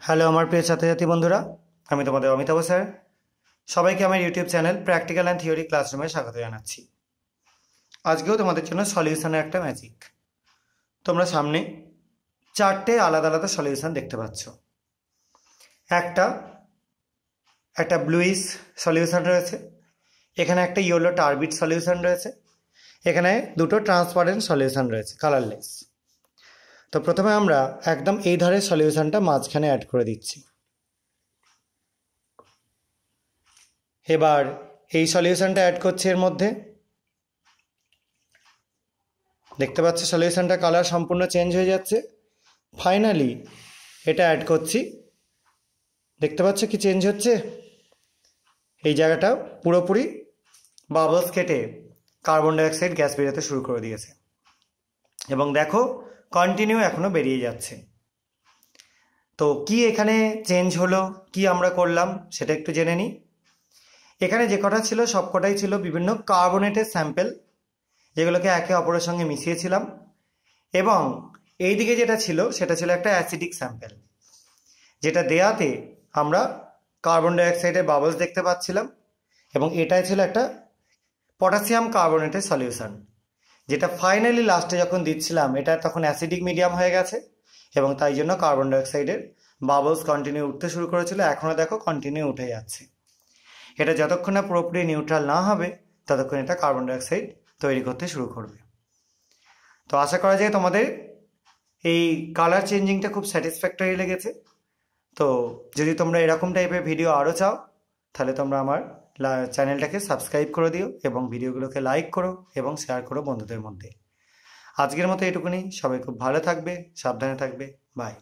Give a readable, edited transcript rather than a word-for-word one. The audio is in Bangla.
হ্যালো আমার প্রিয় ছাত্রছাত্রী বন্ধুরা, আমি তোমাদের অমিতাভ স্যার। সবাইকে আমার YouTube channel practical and theory ক্লাসরুমে স্বাগত জানাচ্ছি। আজকেও তোমাদের জন্য সলিউশনের একটা ম্যাজিক। তোমরা সামনে চারটে আলাদা আলাদা সলিউশন দেখতে পাচ্ছ। একটা ব্লুইশ সলিউশন রয়েছে, এখানে একটা ইয়েলো টারবিট সলিউশন রয়েছে, এখানে দুটো ট্রান্সপারেন্ট সলিউশন রয়েছে, কালারলেস। তো প্রথমে আমরা একদম এই ধারের সলিউশনটা মাঝখানে অ্যাড করে দিচ্ছি। এবার এই সলিউশনটা অ্যাড করছি এর মধ্যে। দেখতে পাচ্ছ সলিউশনটা কালার সম্পূর্ণ চেঞ্জ হয়ে যাচ্ছে। ফাইনালি এটা অ্যাড করছি, দেখতে পাচ্ছ কি চেঞ্জ হচ্ছে। এই জায়গাটা পুরোপুরি বাবলস কেটে কার্বন ডাইঅক্সাইড গ্যাস বেরোতে শুরু করে দিয়েছে এবং দেখো কন্টিনিউ এখনো বেরিয়ে যাচ্ছে। তো কি এখানে চেঞ্জ হলো, কি আমরা করলাম সেটা একটু জেনে নিই। এখানে যে কটা ছিল সব কটাই ছিল বিভিন্ন কার্বনেটের স্যাম্পেল, যেগুলোকে একে অপরের সঙ্গে মিশিয়েছিলাম। এবং এই দিকে যেটা ছিল সেটা ছিল একটা অ্যাসিডিক স্যাম্পেল, যেটা দেয়াতে আমরা কার্বন ডাইঅক্সাইডের বাবলস দেখতে পাচ্ছিলাম। এবং এটাই ছিল একটা পটাশিয়াম কার্বনেটের সলিউশন, যেটা ফাইনালি লাস্টে যখন দিচ্ছিলাম এটা তখন অ্যাসিডিক মিডিয়াম হয়ে গেছে এবং তাই জন্য কার্বন ডাইঅক্সাইডের বাবলস কন্টিনিউ উঠতে শুরু করেছিল। এখনও দেখো কন্টিনিউ উঠে যাচ্ছে। এটা যতক্ষণ না পুরোপুরি নিউট্রাল না হবে ততক্ষণ এটা কার্বন ডাইঅক্সাইড তৈরি করতে শুরু করবে। তো আশা করা যায় তোমাদের এই কালার চেঞ্জিংটা খুব স্যাটিসফ্যাক্টরি লেগেছে। তো যদি তোমরা এরকম টাইপের ভিডিও আরও চাও তাহলে তোমরা আমার চ্যানেলটাকে সাবস্ক্রাইব করে দিও এবং ভিডিওগুলোকে লাইক করো এবং শেয়ার করো বন্ধুদের মধ্যে। আজকের মতো এটুকুনি। সবাই খুব ভালো থাকবে, সাবধানে থাকবে। বাই।